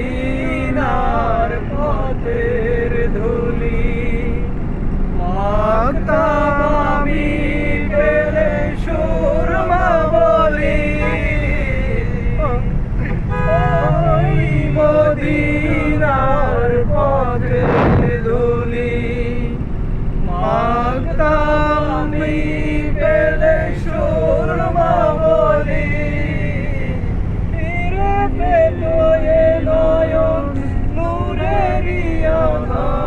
মদিনার পথের ধুলি মাখতাম আমি পেলে সুরমা বলি ওই মদিনার পথের ধুলি মাখতাম আমি পেলে সুরমা বলি ফিরে পেল এ নয়ন নূরেরই আধার